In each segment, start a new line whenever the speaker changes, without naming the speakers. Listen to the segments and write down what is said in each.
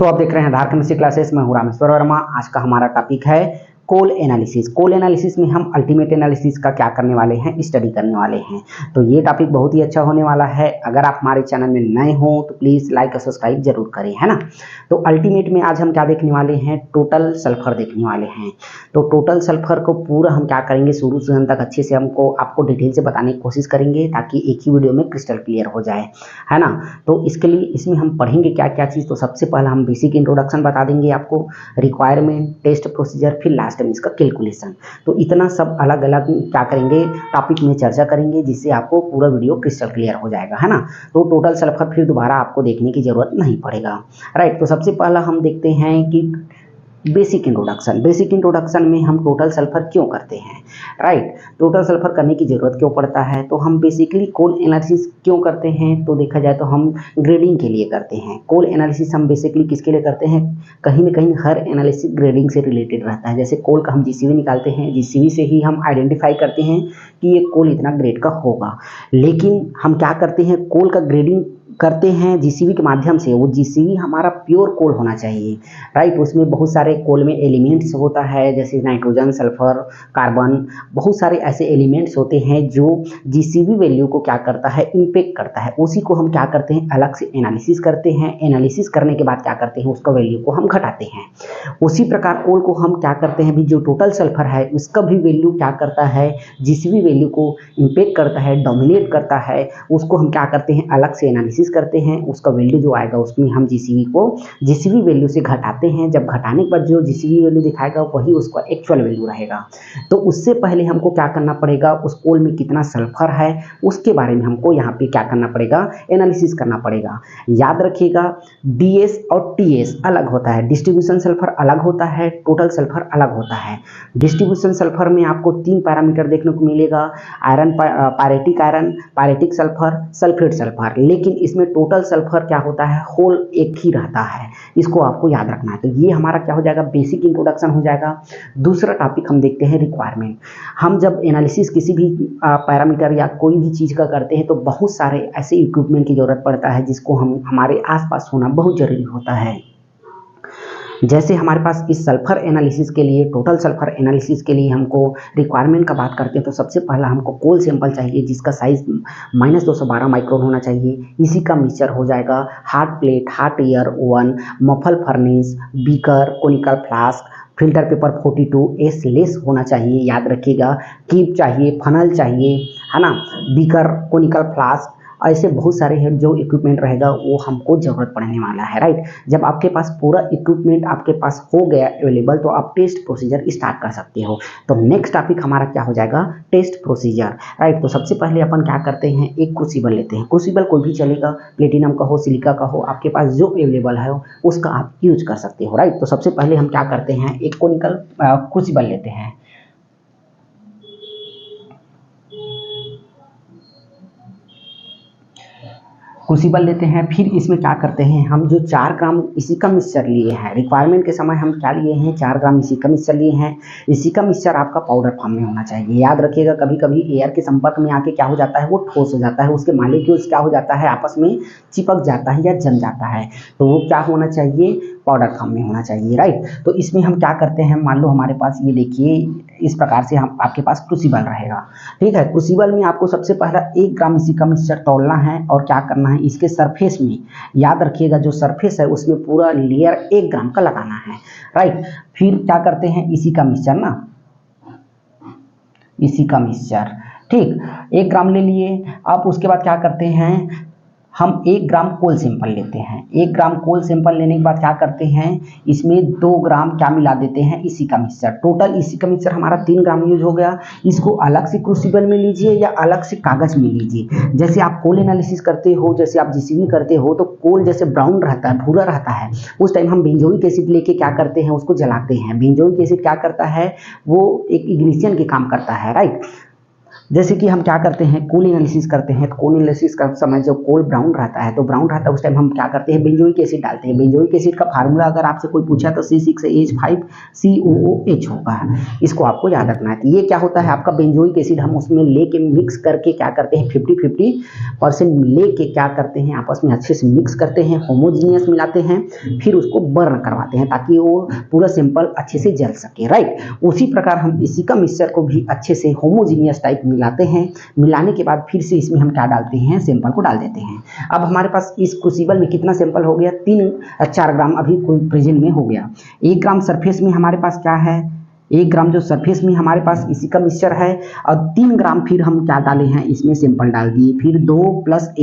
दोस्तों आप देख रहे हैं आधार केमिस्ट्री क्लासेस में हूं रामेश्वर वर्मा। आज का हमारा टॉपिक है कोल एनालिसिस। कोल एनालिसिस में हम अल्टीमेट एनालिसिस का क्या करने वाले हैं, स्टडी करने वाले हैं। तो ये टॉपिक बहुत ही अच्छा होने वाला है। अगर आप हमारे चैनल में नए हो तो प्लीज़ लाइक और सब्सक्राइब जरूर करें, है ना। तो अल्टीमेट में आज हम क्या देखने वाले हैं, टोटल सल्फर देखने वाले हैं। तो टोटल सल्फर को पूरा हम क्या करेंगे, शुरू से अंत तक अच्छे से आपको डिटेल से बताने की कोशिश करेंगे ताकि एक ही वीडियो में क्रिस्टल क्लियर हो जाए, है ना। तो इसके लिए इसमें हम पढ़ेंगे क्या क्या चीज़। तो सबसे पहले हम बेसिक इंट्रोडक्शन बता देंगे आपको, रिक्वायरमेंट, टेस्ट प्रोसीजर, फिर लास्ट में इसका कैलकुलेशन। तो इतना सब अलग अलग क्या करेंगे, टॉपिक में चर्चा करेंगे, जिससे आपको पूरा वीडियो क्रिस्टल क्लियर हो जाएगा, है ना। तो टोटल सल्फर फिर दोबारा आपको देखने की जरूरत नहीं पड़ेगा, राइट। तो सबसे पहला हम देखते हैं कि बेसिक इंट्रोडक्शन। बेसिक इंट्रोडक्शन में हम टोटल सल्फर क्यों करते हैं, राइट। टोटल सल्फर करने की ज़रूरत क्यों पड़ता है, तो हम बेसिकली कोल एनालिसिस क्यों करते हैं। तो देखा जाए तो हम ग्रेडिंग के लिए करते हैं। कोल एनालिसिस हम बेसिकली किसके लिए करते हैं, कहीं ना कहीं हर एनालिसिस ग्रेडिंग से रिलेटेड रहता है। जैसे कोल का हम जीसीवी निकालते हैं, जीसीवी से ही हम आइडेंटिफाई करते हैं कि ये कोल इतना ग्रेड का होगा। लेकिन हम क्या करते हैं, कोल का ग्रेडिंग करते हैं जीसीवी के माध्यम से। वो जीसीवी हमारा प्योर कोल होना चाहिए, राइट। उसमें बहुत सारे कोल में एलिमेंट्स होता है, जैसे नाइट्रोजन, सल्फर, कार्बन, बहुत सारे ऐसे एलिमेंट्स होते हैं जो जीसीवी वैल्यू को क्या करता है, इम्पेक्ट करता है। उसी को हम क्या करते हैं, अलग से एनालिसिस करते हैं। एनालिसिस करने के बाद क्या करते हैं, उसका वैल्यू को हम घटाते हैं। उसी प्रकार कोल को हम क्या करते हैं, भी जो टोटल सल्फर है उसका भी वैल्यू क्या करता है, जीसीवी वैल्यू को इम्पेक्ट करता है, डोमिनेट करता है। उसको हम क्या करते हैं, अलग से एनालिसिस करते हैं। उसका वैल्यू जो आएगा उसमें हम जीसीवी वैल्यू से घटाते हैं। जब घटाने के बाद जो जीसीवी वैल्यू दिखाएगा वही उसका एक्चुअल वैल्यू रहेगा। तो उससे पहले हमको क्या करना पड़ेगा, उस कोल में कितना सल्फर है उसके बारे में हमको यहाँ पे क्या करना पड़ेगा, एनालिसिस करना पड़ेगा। याद रखिएगा डीएस और टीएस अलग होता है, डिस्ट्रीब्यूशन सल्फर अलग होता है, टोटल सल्फर अलग होता है। डिस्ट्रीब्यूशन सल्फर में आपको 3 पैरामीटर देखने को मिलेगा, iron, pyretic sulphur, sulphate sulphur. लेकिन इसमें टोटल सल्फर क्या होता है, होल एक ही रहता है। इसको आपको याद रखना है। तो ये हमारा क्या हो जाएगा, बेसिक इंट्रोडक्शन हो जाएगा। दूसरा टॉपिक हम देखते हैं रिक्वायरमेंट। हम जब एनालिसिस किसी भी पैरामीटर या कोई भी चीज़ का करते हैं तो बहुत सारे ऐसे इक्विपमेंट की जरूरत पड़ता है जिसको हम हमारे आसपास होना बहुत जरूरी होता है। जैसे हमारे पास इस सल्फर एनालिसिस के लिए, टोटल सल्फर एनालिसिस के लिए हमको रिक्वायरमेंट का बात करते हैं तो सबसे पहला हमको कोल सैंपल चाहिए जिसका साइज -212 माइक्रोन होना चाहिए। इसी का मिक्सचर हो जाएगा hard plate, hard year oven, muffle furnace, beaker, conical flask, filter paper 42 S less होना चाहिए। याद रखिएगा कीप चाहिए, फनल चाहिए, है ना, बीकर, कोनिकल फ्लास्क, ऐसे बहुत सारे हैं जो इक्विपमेंट रहेगा वो हमको ज़रूरत पड़ने वाला है, राइट। जब आपके पास पूरा इक्विपमेंट आपके पास हो गया अवेलेबल तो आप टेस्ट प्रोसीजर स्टार्ट कर सकते हो। तो नेक्स्ट टॉपिक हमारा क्या हो जाएगा, टेस्ट प्रोसीजर, राइट। तो सबसे पहले अपन क्या करते हैं, एक क्रूसिबल लेते हैं। क्रूसिबल कोई भी चलेगा, प्लेटिनम का हो, सिलिका का हो, आपके पास जो अवेलेबल है उसका आप यूज कर सकते हो, राइट। तो सबसे पहले हम क्या करते हैं, एक कोनिकल क्रूसिबल लेते हैं। क्रूसिबल लेते हैं, फिर इसमें क्या करते हैं, हम जो 4 ग्राम इसी का मिक्सचर लिए हैं, रिक्वायरमेंट के समय हम क्या लिए हैं, 4 ग्राम इसी का मिक्सचर लिए हैं। इसी का मिक्सचर आपका पाउडर फॉर्म में होना चाहिए। याद रखिएगा कभी कभी एयर के संपर्क में आके क्या हो जाता है, वो ठोस हो जाता है, उसके मॉलिक्यूल्स क्या हो जाता है, आपस में चिपक जाता है या जम जाता है। तो वो क्या होना चाहिए, पाउडर फॉर्म में होना चाहिए, राइट। तो इसमें हम क्या करते हैं, मान लो हमारे पास ये देखिए इस प्रकार से हम आपके पास क्रूसिबल रहेगा, ठीक है। क्रूसिबल में आपको सबसे पहला 1 ग्राम इसी का मिक्सचर तौलना है और क्या करना है, इसके सरफेस में याद रखिएगा जो सरफेस है उसमें पूरा लेयर 1 ग्राम का लगाना है, राइट। फिर क्या करते हैं, इसी का मिक्सचर ना, इसी का मिक्सचर, ठीक, 1 ग्राम ले लिए। अब उसके बाद क्या करते हैं, हम 1 ग्राम कोल सैंपल लेते हैं। 1 ग्राम कोल सैंपल लेने के बाद क्या करते हैं, इसमें 2 ग्राम क्या मिला देते हैं, इसी का मिक्सचर। टोटल इसी का मिक्सचर हमारा 3 ग्राम यूज हो गया। इसको अलग से क्रूसिबल में लीजिए या अलग से कागज में लीजिए। जैसे आप कोल एनालिसिस करते हो, जैसे आप जीसीवी करते हो तो कोल जैसे ब्राउन रहता है, भूरा रहता है, उस टाइम हम बेंजोइक एसिड लेके क्या करते हैं, उसको जलाते हैं। बेंजोइक एसिड क्या करता है, वो एक इग्निशन के काम करता है, राइट। जैसे कि हम क्या करते हैं, कोल एनालिसिस करते हैं। तो कोल एनालिसिस का समय जब कोल ब्राउन रहता है, तो ब्राउन रहता है उस टाइम हम क्या करते हैं, बेंजोइक एसिड डालते हैं। बेंजोइक एसिड का फार्मूला अगर आपसे कोई पूछा तो C6H5COOH होगा, इसको आपको याद रखना है। तो ये क्या होता है, आपका बेंजोइक एसिड हम उसमें लेके मिक्स करके क्या करते हैं, 50-50% लेके क्या करते हैं, आपस में अच्छे से मिक्स करते हैं, होमोजीनियस मिलाते हैं, फिर उसको बर्न करवाते हैं ताकि वो पूरा सैंपल अच्छे से जल सके, राइट। उसी प्रकार हम इसी का मिक्सचर को भी अच्छे से होमोजीनियस टाइप मिलाते हैं। मिलाने के बाद फिर से इसमें हम क्या डालते हैं, सैंपल को डाल देते हैं। अब हमारे पास इस क्रूसिबल में कितना सैंपल हो गया, 3-4 ग्राम अभी प्रेजेंट में हो गया। 1 ग्राम सरफेस में हमारे पास क्या है, 1 ग्राम जो सरफेस में हमारे पास इसी का मिक्सचर है, और 3 ग्राम फिर हम क्या डाले हैं, इसमें सैंपल डाल दिए। फिर 2 +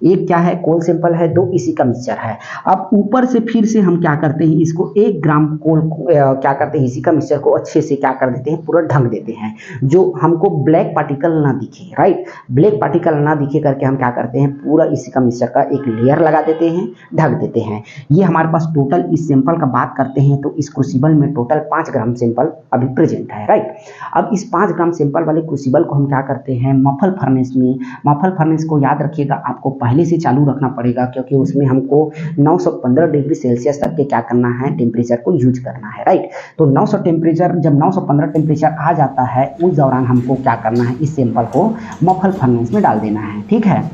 1 क्या है, कोल सैंपल है, 2 इसी का मिक्सचर है। अब ऊपर से फिर से हम क्या करते हैं, इसको 1 ग्राम कोल क्या करते हैं, इसी का मिक्सचर को अच्छे से क्या कर देते हैं, पूरा ढक देते हैं, जो हमको ब्लैक पार्टिकल ना दिखे, राइट। ब्लैक पार्टिकल ना दिखे करके हम क्या करते हैं, पूरा इसी का मिक्सचर का एक लेयर लगा देते हैं, ढक देते हैं। ये हमारे पास टोटल इस सैंपल का बात करते हैं तो इस क्रूसिबल में टोटल 5 ग्राम सैंपल अभी प्रेजेंट है, राइट। अब इस 5 ग्राम सैंपल वाले क्रूसिबल को हम क्या करते हैं, मफल फर्नेस में। मफल फर्नेस को याद रखिएगा, आपको पहले से चालू रखना पड़ेगा, क्योंकि उसमें हमको 915 डिग्री सेल्सियस तक के क्या करना है, टेम्परेचर को यूज करना है, राइट। तो 900 टेम्परेचर, जब 915 टेम्परेचर आ जाता है उस दौरान हमको क्या करना है, इस सैंपल को मफल फर्नेस में डाल देना है, ठीक है।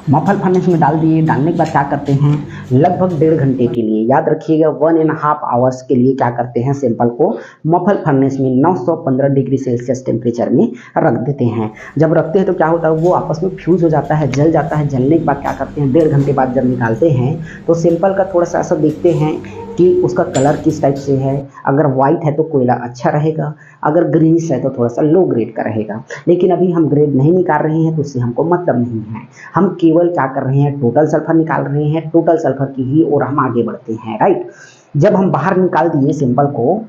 मफल फर्नेस में डाल दिए, डालने के बाद क्या करते हैं, लगभग 1.5 घंटे के लिए, याद रखिएगा 1.5 आवर्स के लिए क्या करते हैं, सैंपल को मफल फर्नेस में 915 डिग्री सेल्सियस टेम्परेचर में रख देते हैं। जब रखते हैं तो क्या होता है, वो आपस में फ्यूज हो जाता है, जल जाता है। जलने के बाद क्या करते हैं, 1.5 घंटे बाद जब निकालते हैं तो सैंपल का थोड़ा सा ऐसा देखते हैं कि उसका कलर किस टाइप से है। अगर वाइट है तो कोयला अच्छा रहेगा, अगर ग्रीनिश है तो थोड़ा सा लो ग्रेड का रहेगा। लेकिन अभी हम ग्रेड नहीं निकाल रहे हैं तो उससे हमको मतलब नहीं है, हम केवल क्या कर रहे हैं, टोटल सल्फर निकाल रहे हैं। टोटल सल्फर की ही और हम आगे बढ़ते हैं, राइट। जब हम बाहर निकाल दिए सैंपल को,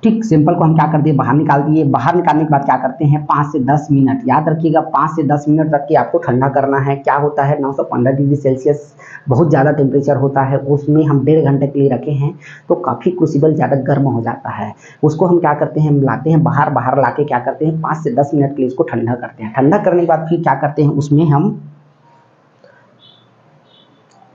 ठीक, सैंपल को हम क्या कर दिए, बाहर निकाल दिए। बाहर निकालने के बाद क्या करते हैं, 5 से 10 मिनट, याद रखिएगा 5 से 10 मिनट तक के आपको ठंडा करना है। क्या होता है, 915 डिग्री सेल्सियस बहुत ज़्यादा टेम्परेचर होता है, उसमें हम 1.5 घंटे के लिए रखे हैं तो काफ़ी क्रूसिबल ज़्यादा गर्म हो जाता है। उसको हम क्या करते हैं, लाते हैं बाहर ला के क्या करते हैं, 5 से 10 मिनट के लिए उसको ठंडा करते हैं। ठंडा करने के बाद फिर क्या करते हैं, उसमें हम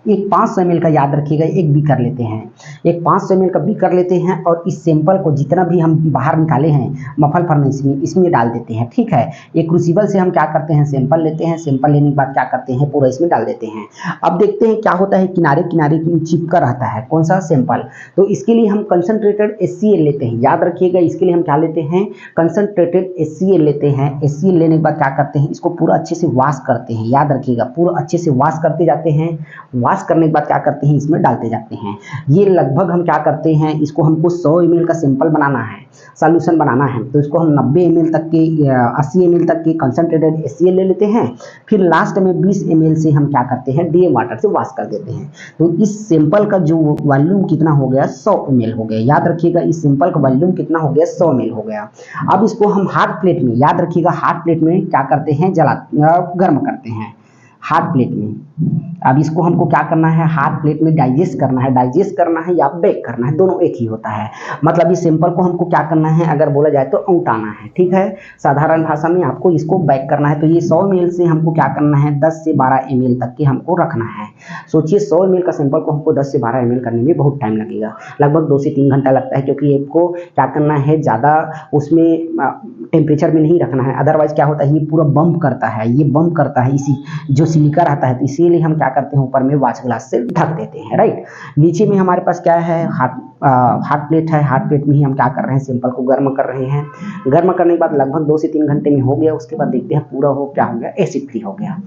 एक 500 ml का, याद रखिएगा, एक बीकर लेते हैं। एक 500 ml का बीकर लेते हैं और इस सैंपल को जितना भी हम बाहर निकाले हैं मफल फर्नेस में, इसमें डाल देते हैं, ठीक है। एक क्रूसिबल से हम क्या करते हैं, सैंपल लेते हैं। सैंपल लेने के बाद क्या करते हैं, पूरा इसमें डाल देते हैं। अब देखते हैं क्या होता है, किनारे किनारे चिपका रहता है कौन सा सैंपल, तो इसके लिए हम कंसनट्रेटेड HCl लेते हैं। याद रखिएगा, इसके लिए हम क्या लेते हैं, कंसनट्रेटेड HCl लेते हैं। HCl लेने के बाद क्या करते हैं, इसको पूरा अच्छे से वॉश करते हैं। याद रखिएगा, पूरा अच्छे से वॉश करते जाते हैं। वॉश करने के बाद क्या करते हैं, इसमें डालते जाते हैं। ये लगभग हम क्या करते हैं, इसको हमको 100 ml का सैंपल बनाना है, सॉल्यूशन बनाना है, तो इसको हम 90 ml तक के 80 ml तक के कंसनट्रेटेड HCl ले लेते हैं। फिर लास्ट में 20 ml से हम क्या करते हैं, DM वाटर से वॉश कर देते हैं। तो इस सैंपल का जो वॉल्यूम कितना हो गया, 100 ml हो गया। याद रखिएगा, इस सैंपल का वॉल्यूम कितना हो गया, 100 ml हो गया। अब इसको हम हार्ड प्लेट में, याद रखिएगा, हार्ड प्लेट में क्या करते हैं, गर्म करते हैं हार्ड प्लेट में। अब इसको हमको क्या करना है, हार्ड प्लेट में डाइजेस्ट करना है। डाइजेस्ट करना है या बेक करना है, दोनों एक ही होता है। मतलब इस सैंपल को हमको क्या करना है, अगर बोला जाए तो औंटाना है, ठीक है। साधारण भाषा में आपको इसको बेक करना है। तो ये 100 ml से हमको क्या करना है, 10 से 12 ml तक के हमको रखना है। सोचिए 100 ml का सैंपल को हमको 10 से 12 ml करने में बहुत टाइम लगेगा, लगभग 2 से 3 घंटा लगता है, क्योंकि आपको क्या करना है, ज़्यादा उसमें टेम्परेचर में नहीं रखना है। अदरवाइज क्या होता है, ये पूरा बम्प करता है, ये बम्प करता है, इसी जो सिलिका रहता है, तो इसीलिए हम क्या करते हैं, ऊपर में वॉच ग्लास से ढक देते हैं, राइट। नीचे में हमारे पास क्या है, हार्ड प्लेट है। हार्ड प्लेट में ही हम क्या कर रहे हैं, सैंपल को गर्म कर रहे हैं। गर्म करने के बाद लगभग 2 से 3 घंटे में हो गया। उसके बाद देखते हैं पूरा हो क्या हो गया, एसिड फ्री हो गया।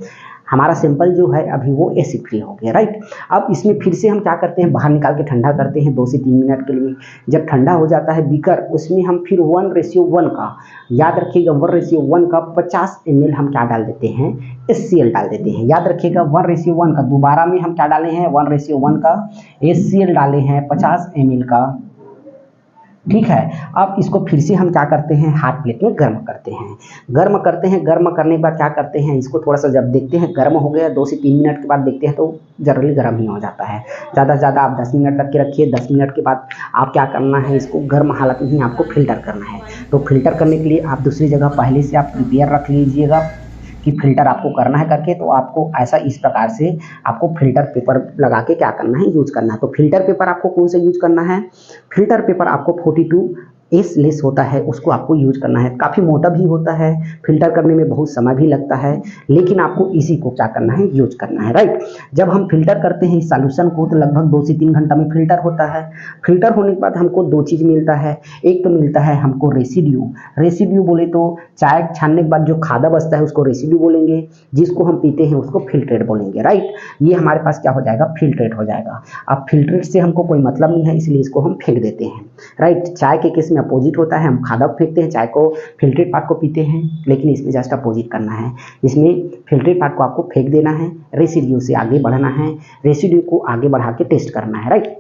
हमारा सैंपल जो है अभी वो एसिड फ्री हो गया, राइट। अब इसमें फिर से हम क्या करते हैं, बाहर निकाल के ठंडा करते हैं 2 से 3 मिनट के लिए। जब ठंडा हो जाता है बीकर, उसमें हम फिर 1:1 का, याद रखिएगा 1:1 का 50 ml हम क्या डाल देते हैं, HCl डाल देते हैं। याद रखिएगा 1:1 का, दोबारा में हम क्या डाले हैं, 1:1 का HCl डाले हैं 50 ml का ठीक है। अब इसको फिर से हम क्या करते हैं, हॉट प्लेट में गर्म करते हैं। गर्म करते हैं, गर्म करने के बाद क्या करते हैं, इसको थोड़ा सा जब देखते हैं गर्म हो गया, 2 से 3 मिनट के बाद देखते हैं तो जनरली गर्म ही हो जाता है। ज़्यादा से ज़्यादा आप 10 मिनट रख के रखिए। 10 मिनट के बाद आप क्या करना है, इसको गर्म हालत में ही आपको फ़िल्टर करना है। तो फ़िल्टर करने के लिए आप दूसरी जगह पहले से आप प्रिपेयर रख लीजिएगा कि फ़िल्टर आपको करना है करके। तो आपको ऐसा इस प्रकार से आपको फ़िल्टर पेपर लगा के क्या करना है, यूज़ करना है। तो फ़िल्टर पेपर आपको कौन सा यूज़ करना है, फ़िल्टर पेपर आपको 42 एस लेस होता है, उसको आपको यूज करना है। काफ़ी मोटा भी होता है, फिल्टर करने में बहुत समय भी लगता है, लेकिन आपको इसी को क्या करना है, यूज करना है, राइट। जब हम फिल्टर करते हैं इस सॉल्यूशन को तो लगभग 2 से 3 घंटा में फिल्टर होता है। फिल्टर होने के बाद हमको 2 चीज़ मिलता है। एक तो मिलता है हमको रेसिड्यू। रेसिड्यू बोले तो चाय छानने के बाद जो खादा बचता है उसको रेसिड्यू बोलेंगे, जिसको हम पीते हैं उसको फिल्ट्रेट बोलेंगे, राइट। ये हमारे पास क्या हो जाएगा, फिल्ट्रेट हो जाएगा। अब फिल्ट्रेट से हमको कोई मतलब नहीं है, इसलिए इसको हम फेंक देते हैं, राइट। चाय के केस में अपोजिट होता है, हम खादा फेंकते हैं, चाय को फिल्ट्रेट पार्ट को पीते हैं, लेकिन इसमें जस्ट अपोजिट करना है। इसमें फिल्ट्रेट पार्ट को आपको फेंक देना है, रेसिड्यू से आगे बढ़ना है, रेसिड्यू को आगे बढ़ा के टेस्ट करना है, राइट।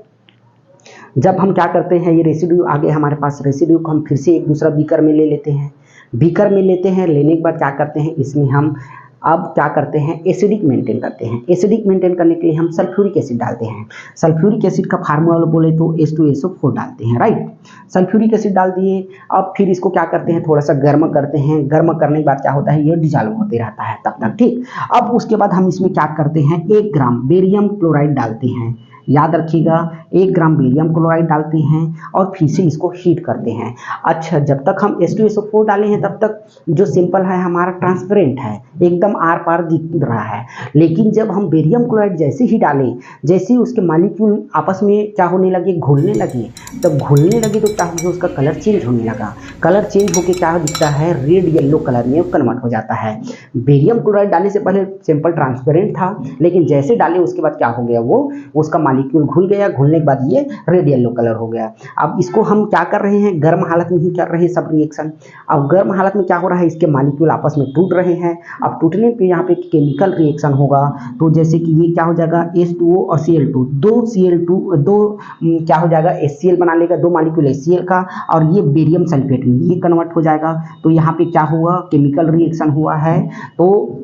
जब हम क्या करते हैं, ये रेसिड्यू आगे हमारे पास, रेसिड्यू को हम फिर से एक दूसरा बीकर में ले लेते हैं। बीकर में लेते हैं, लेने के बाद क्या करते हैं, इसमें हम अब क्या करते हैं, एसिडिक मेंटेन करते हैं। एसिडिक मेंटेन करने के लिए हम सल्फ्यूरिक एसिड डालते हैं। सल्फ्यूरिक एसिड का फार्मूला बोले तो H2SO4 डालते हैं, राइट। सल्फ्यूरिक एसिड डाल दिए। अब फिर इसको क्या करते हैं, थोड़ा सा गर्म करते हैं। गर्म करने के बाद क्या होता है, ये डिजॉल्व होते रहता है तब तक, ठीक। अब उसके बाद हम इसमें क्या करते हैं, 1 ग्राम बेरियम क्लोराइड डालते हैं। याद रखिएगा, 1 ग्राम बेरियम क्लोराइड डालते हैं और फिर से इसको हीट करते हैं। अच्छा, जब तक हम H2SO4 डाले हैं तब तक जो सिंपल है हमारा ट्रांसपेरेंट है, एकदम आर पार दिख रहा है। लेकिन जब हम बेरियम क्लोराइड जैसे ही डालें, जैसे ही उसके मॉलिक्यूल आपस में क्या होने लगे, घुलने लगे, तब घुलने लगे तो क्या होगा, उसका कलर चेंज होने लगा। कलर चेंज होकर क्या दिखता है, रेड येलो कलर में कन्वर्ट हो जाता है। बेरियम क्लोराइड डालने से पहले सिंपल ट्रांसपेरेंट था, लेकिन जैसे डाले उसके बाद क्या हो गया, वो उसका मॉलिक्यूल घुल गया, घुलने के बाद ये रेड येलो कलर हो गया। अब इसको हम क्या कर रहे हैं, गर्म हालत में ही कर रहे हैं सब रिएक्शन। अब गर्म हालत में क्या हो रहा है, इसके मॉलिक्यूल आपस में टूट रहे हैं। अब टूटने पे यहाँ पे केमिकल रिएक्शन होगा, तो जैसे कि ये क्या हो जाएगा, H2O और Cl2, दो क्या हो जाएगा, HCl बना लेगा, 2 मॉलिक्यूल HCl का, और ये बेरियम सल्फेट में ये कन्वर्ट हो जाएगा। तो यहाँ पे क्या हुआ, केमिकल रिएक्शन हुआ है। तो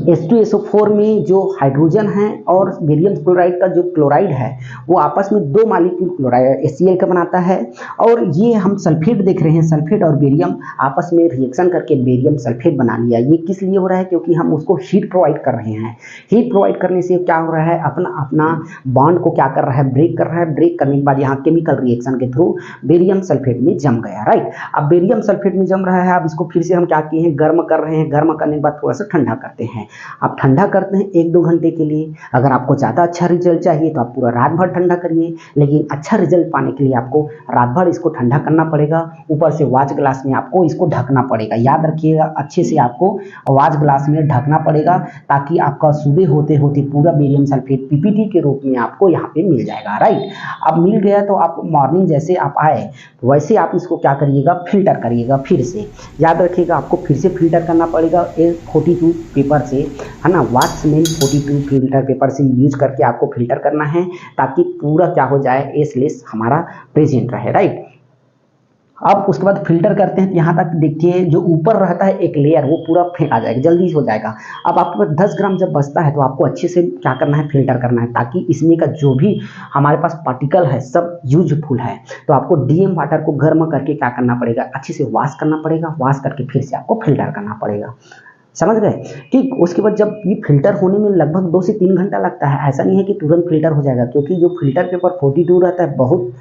H2SO4 में जो हाइड्रोजन है और बेरियम क्लोराइड का जो क्लोराइड है वो आपस में 2 मॉलिक्यूल क्लोराइड HCl का बनाता है, और ये हम सल्फेट देख रहे हैं, सल्फेट और बेरियम आपस में रिएक्शन करके बेरियम सल्फेट बना लिया। ये किस लिए हो रहा है, क्योंकि हम उसको हीट प्रोवाइड कर रहे हैं। हीट प्रोवाइड करने से क्या हो रहा है, अपना बॉन्ड को क्या कर रहा है, ब्रेक कर रहा है। ब्रेक करने के बाद यहाँ केमिकल रिएक्शन के थ्रू बेरियम सल्फेट में जम गया, राइट। अब बेरियम सल्फेट में जम रहा है, अब इसको फिर से हम क्या किए हैं, गर्म कर रहे हैं। गर्म करने के बाद थोड़ा सा ठंडा करते हैं। आप ठंडा करते हैं 1-2 घंटे के लिए। अगर आपको ज़्यादा अच्छा रिजल्ट चाहिए तो आप पूरा रात भर ठंडा करिए, लेकिन अच्छा रिजल्ट पाने के लिए आपको रात भर इसको ठंडा करना पड़ेगा। ऊपर से वॉच ग्लास में आपको इसको ढकना पड़ेगा। याद रखिएगा, अच्छे से आपको वॉच ग्लास में ढकना पड़ेगा, ताकि आपका सुबह होते होते पूरा बेरियम सल्फेट पीपीटी के रूप में आपको यहाँ पे मिल जाएगा, राइट। अब मिल गया तो आप मॉर्निंग जैसे आप आए वैसे आप इसको क्या करिएगा, फिल्टर करिएगा फिर से। याद रखिएगा, आपको फिर से फिल्टर करना पड़ेगा 42 पेपर से, है ना। वाट्समैन 42 फिल्टर पेपर से यूज करके आपको फिल्टर करना है, ताकि पूरा क्या हो जाए, एसलेस हमारा प्रेजेंट रहे, राइट। अब उसके बाद फिल्टर करते हैं, यहाँ तक देखिए जो ऊपर रहता है एक लेयर वो पूरा फेंक आ जाएगा, जल्दी हो जाएगा। अब आपके पास 10 ग्राम जब बचता है तो आपको अच्छे से क्या करना है, फिल्टर करना है, ताकि इसमें का जो भी हमारे पास पार्टिकल है सब यूजफुल है। तो आपको DM वाटर को गर्म करके क्या करना पड़ेगा, अच्छे से वॉश करना पड़ेगा। वॉश करके फिर से आपको फिल्टर करना पड़ेगा, समझ गए, ठीक। उसके बाद जब ये फिल्टर होने में लगभग 2 से 3 घंटा लगता है। ऐसा नहीं है कि तुरंत फिल्टर हो जाएगा, क्योंकि जो फिल्टर पेपर 42 रहता है बहुत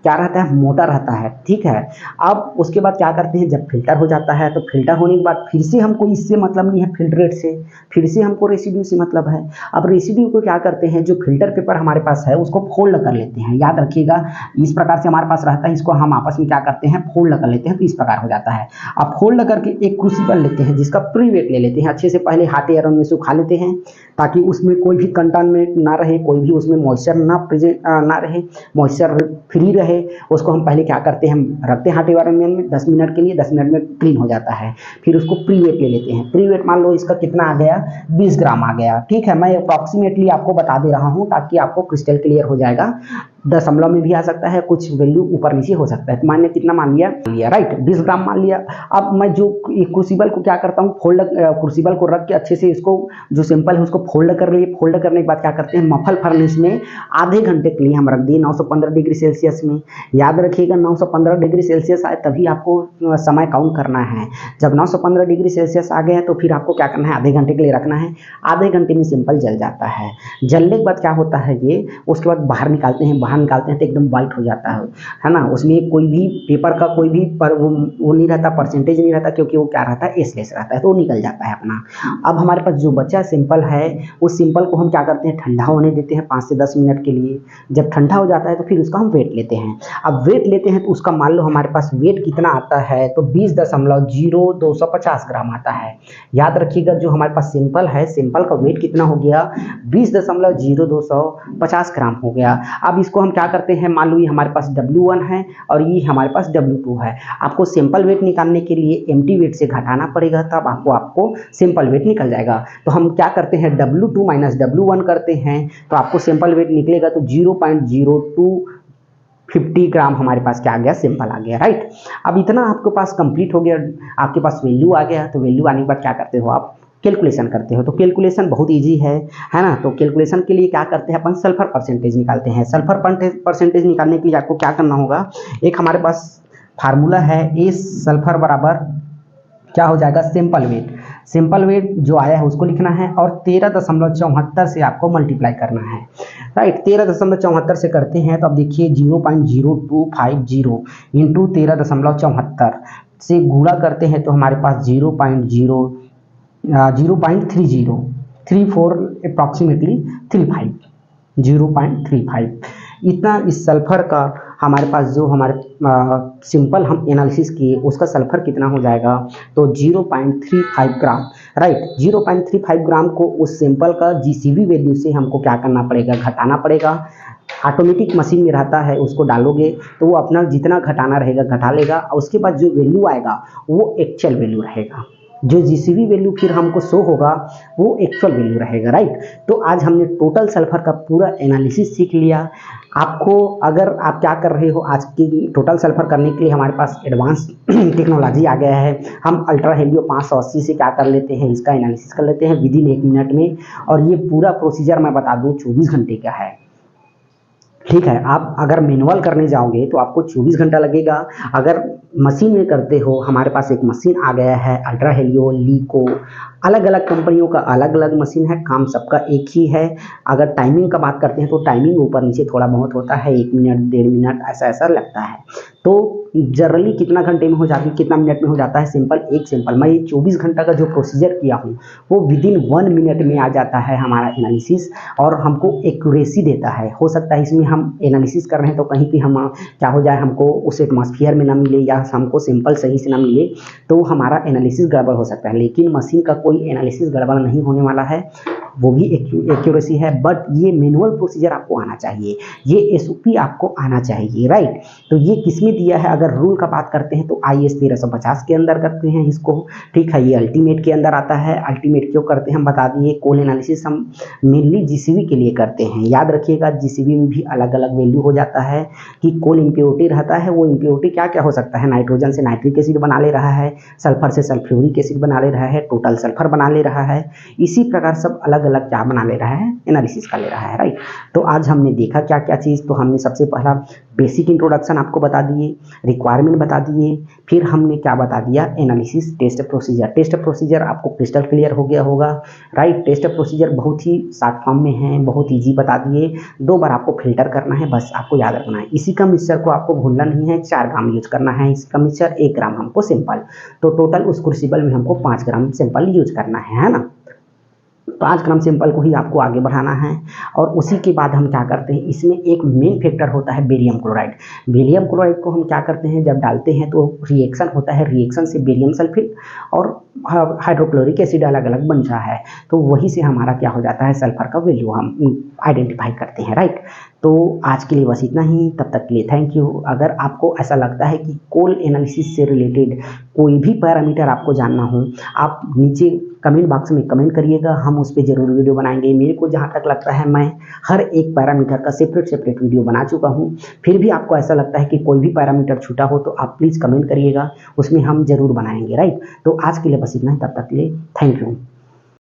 क्या रहता है, मोटा रहता है, ठीक है। अब उसके बाद क्या करते हैं, जब फिल्टर हो जाता है तो फिल्टर होने के बाद फिर से हमको इससे मतलब नहीं है, फिल्ट्रेट से, फिर से हमको रेसिड्यू से मतलब है। अब रेसिड्यू को क्या करते हैं, जो फिल्टर पेपर हमारे पास है उसको फोल्ड कर लेते हैं। याद रखिएगा, इस प्रकार से हमारे पास रहता है, इसको हम आपस में क्या करते हैं, फोल्ड कर लेते हैं, तो इस प्रकार हो जाता है। अब फोल्ड करके एक क्रूसिबल लेते हैं, जिसका प्री वेट ले लेते हैं, अच्छे से पहले हॉट एयर में सुखा लेते हैं, ताकि उसमें कोई भी कंटामिनेट ना रहे, कोई भी उसमें मॉइस्चर ना रहे, मॉइस्चर फ्री रहे। उसको हम पहले क्या करते हैं, हम रखते हैं हॉट एनवायरनमेंट में 10 मिनट के लिए, 10 मिनट में क्लीन हो जाता है। फिर उसको प्री वेट ले लेते हैं। प्री वेट मान लो इसका कितना आ गया, 20 ग्राम आ गया, ठीक है। मैं अप्रॉक्सीमेटली आपको बता दे रहा हूँ ताकि आपको क्रिस्टल क्लियर हो जाएगा। दशमलव में भी आ सकता है, कुछ वैल्यू ऊपर नीचे हो सकता है। तो मैंने कितना मान लिया राइट 20 ग्राम मान लिया। अब मैं जो क्रूसिबल को क्या करता हूँ, क्रूसिबल को रख के अच्छे से इसको जो सैंपल है उसको फोल्ड कर लिए। फोल्ड करने के बाद क्या करते हैं, मफल फर्नेस में आधे घंटे के लिए हम रख दिए 915 डिग्री सेल्सियस में। याद रखिएगा 915 डिग्री सेल्सियस आए तभी आपको समय काउंट करना है। जब 915 डिग्री सेल्सियस आ गए तो फिर आपको क्या करना है, आधे घंटे के लिए रखना है। आधे घंटे में सैंपल जल जाता है। जलने के बाद क्या होता है, ये उसके बाद बाहर निकालते हैं तो एकदम वाइट हो जाता है ना। उसमें कोई भी पेपर का कोई भी वो नहीं रहता, परसेंटेज नहीं रहता, क्योंकि वो क्या रहता है, एसलेस रहता है, तो वो निकल जाता है अपना। अब हमारे पास जो बचा सिंपल है, उस सिंपल को हम क्या करते हैं, ठंडा होने देते हैं 5 से 10 मिनट के लिए। जब ठंडा हो जाता है तो फिर उसका हम वेट लेते हैं। अब वेट लेते हैं तो उसका मान लो हमारे पास वेट कितना आता है, तो 20.0250 ग्राम आता है। याद रखिएगा जो हमारे पास सिंपल है, सिंपल का वेट कितना हो गया, 20.0250 ग्राम हो गया। अब इसको हम क्या करते हैं, मान लो ये हमारे पास W1 है और ये हमारे पास W2 है। आपको सिंपल वेट निकालने के लिए एम्प्टी वेट से घटाना पड़ेगा, तब आपको सिंपल वेट निकल जाएगा। तो हम क्या करते हैं, W2 माइनस W1 करते हैं तो आपको सिंपल वेट निकलेगा, तो 0.0250 ग्राम हमारे पास क्या आ गया, सिंपल आ गया राइट। अब इतना आपके पास कंप्लीट हो गया, आपके पास वैल्यू आ गया। तो वैल्यू आने के बाद क्या करते हो आप, कैलकुलेशन करते हो। तो कैलकुलेशन बहुत इजी है ना। तो कैलकुलेशन के लिए क्या करते हैं अपन, सल्फर परसेंटेज निकालते हैं। सल्फर परसेंटेज निकालने के लिए आपको क्या करना होगा, एक हमारे पास फार्मूला है, ए सल्फर बराबर क्या हो जाएगा, सिंपल वेट। सिंपल वेट जो आया है उसको लिखना है और 13.74 से आपको मल्टीप्लाई करना है राइट। 13.74 से करते हैं तो अब देखिए 0.0250 इंटू 13.74 से गुणा करते हैं तो हमारे पास 0.34 अप्रॉक्सीमेटली 0.35 इतना इस सल्फर का हमारे पास जो हमारे सिंपल हम एनालिसिस किए उसका सल्फर कितना हो जाएगा, तो 0.35 ग्राम राइट। 0.35 ग्राम को उस सिंपल का जीसीवी वैल्यू से हमको क्या करना पड़ेगा, घटाना पड़ेगा। ऑटोमेटिक मशीन में रहता है, उसको डालोगे तो वो अपना जितना घटाना रहेगा घटा लेगा और उसके बाद जो वैल्यू आएगा वो एक्चुअल वैल्यू रहेगा। जो जीसीवी वैल्यू फिर हमको शो होगा वो एक्चुअल वैल्यू रहेगा राइट। तो आज हमने टोटल सल्फर का पूरा एनालिसिस सीख लिया। आपको अगर आप क्या कर रहे हो, आज की टोटल सल्फर करने के लिए हमारे पास एडवांस टेक्नोलॉजी आ गया है। हम अल्ट्रा हेलियो 580 से क्या कर लेते हैं, इसका एनालिसिस कर लेते हैं विदिन 1 मिनट में। और ये पूरा प्रोसीजर मैं बता दूँ 24 घंटे का है, ठीक है। आप अगर मैनुअल करने जाओगे तो आपको 24 घंटा लगेगा। अगर मशीन में करते हो, हमारे पास एक मशीन आ गया है अल्ट्रा हेलियो, लीको, अलग अलग कंपनियों का अलग अलग मशीन है, काम सबका एक ही है। अगर टाइमिंग का बात करते हैं तो टाइमिंग ऊपर नीचे थोड़ा बहुत होता है, 1 मिनट 1.5 मिनट ऐसा लगता है। तो जनरली कितना घंटे में हो जाती है, कितना मिनट में हो जाता है सिंपल, एक सिंपल मैं ये 24 घंटा का जो प्रोसीजर किया हूँ वो विदिन 1 मिनट में आ जाता है हमारा एनालिसिस और हमको एक्यूरेसी देता है। हो सकता है इसमें हम एनालिसिस कर रहे हैं तो कहीं भी हम क्या हो जाए, हमको उस एटमॉस्फेयर में ना मिले या हमको सिंपल सही से ना मिले तो हमारा एनालिसिस गड़बड़ हो सकता है। लेकिन मशीन का कोई एनालिसिस गड़बड़ नहीं होने वाला है, वो भी एक्यूरेसी है। बट ये मैनुअल प्रोसीजर आपको आना चाहिए, ये एसओपी आपको आना चाहिए राइट। तो ये किसमें दिया है, अगर रूल का बात करते हैं तो IS 1350 के अंदर करते हैं इसको, ठीक है। ये अल्टीमेट के अंदर आता है। अल्टीमेट क्यों करते हैं हम बता दिए। कोल एनालिसिस हम मेनली जीसीवी के लिए करते हैं। याद रखिएगा जीसीवी में भी अलग अलग वैल्यू हो जाता है कि कोल इम्प्योरिटी रहता है। वो इम्प्योरिटी क्या क्या हो सकता है, नाइट्रोजन से नाइट्रिक एसिड बना ले रहा है, सल्फर से सल्फ्यूरिक एसिड बना ले रहा है, टोटल सल्फर बना ले रहा है। इसी प्रकार सब अलग अलग क्या बना ले रहा है, एनालिसिस कर ले रहा है राइट। तो आज हमने देखा क्या क्या चीज़, तो हमने सबसे पहला बेसिक इंट्रोडक्शन आपको बता दिए, रिक्वायरमेंट बता दिए, फिर हमने क्या बता दिया, analysis test procedure. Test procedure आपको क्रिस्टल क्लियर हो गया होगा राइट। टेस्ट प्रोसीजर बहुत ही शॉर्ट फॉर्म में है, बहुत ईजी बता दिए। 2 बार आपको फिल्टर करना है, बस आपको याद रखना है। इसी का मिक्सचर को आपको भूलना नहीं है, 4 ग्राम यूज करना है इसी का मिक्सचर, 1 ग्राम हमको सिंपल। तो टोटल उस क्रूसिबल में हमको 5 ग्राम सिंपल यूज करना है ना। 5 ग्राम सिंपल को ही आपको आगे बढ़ाना है। और उसी के बाद हम क्या करते हैं, इसमें एक मेन फैक्टर होता है बेरियम क्लोराइड। बेरियम क्लोराइड को हम क्या करते हैं, जब डालते हैं तो रिएक्शन होता है, रिएक्शन से बेरियम सल्फेट और हाइड्रोक्लोरिक एसिड अलग अलग बन रहा है, तो वही से हमारा क्या हो जाता है, सल्फर का वैल्यू हम आइडेंटिफाई करते हैं राइट। तो आज के लिए बस इतना ही, तब तक के लिए थैंक यू। अगर आपको ऐसा लगता है कि कोल एनालिसिस से रिलेटेड कोई भी पैरामीटर आपको जानना हो, आप नीचे कमेंट बॉक्स में कमेंट करिएगा, हम उस पर ज़रूर वीडियो बनाएंगे। मेरे को जहाँ तक लगता है मैं हर एक पैरामीटर का सेपरेट वीडियो बना चुका हूँ। फिर भी आपको ऐसा लगता है कि कोई भी पैरामीटर छूटा हो तो आप प्लीज़ कमेंट करिएगा, उसमें हम ज़रूर बनाएंगे, राइट। तो आज के लिए बस इतना ही, तब तक के लिए थैंक यू।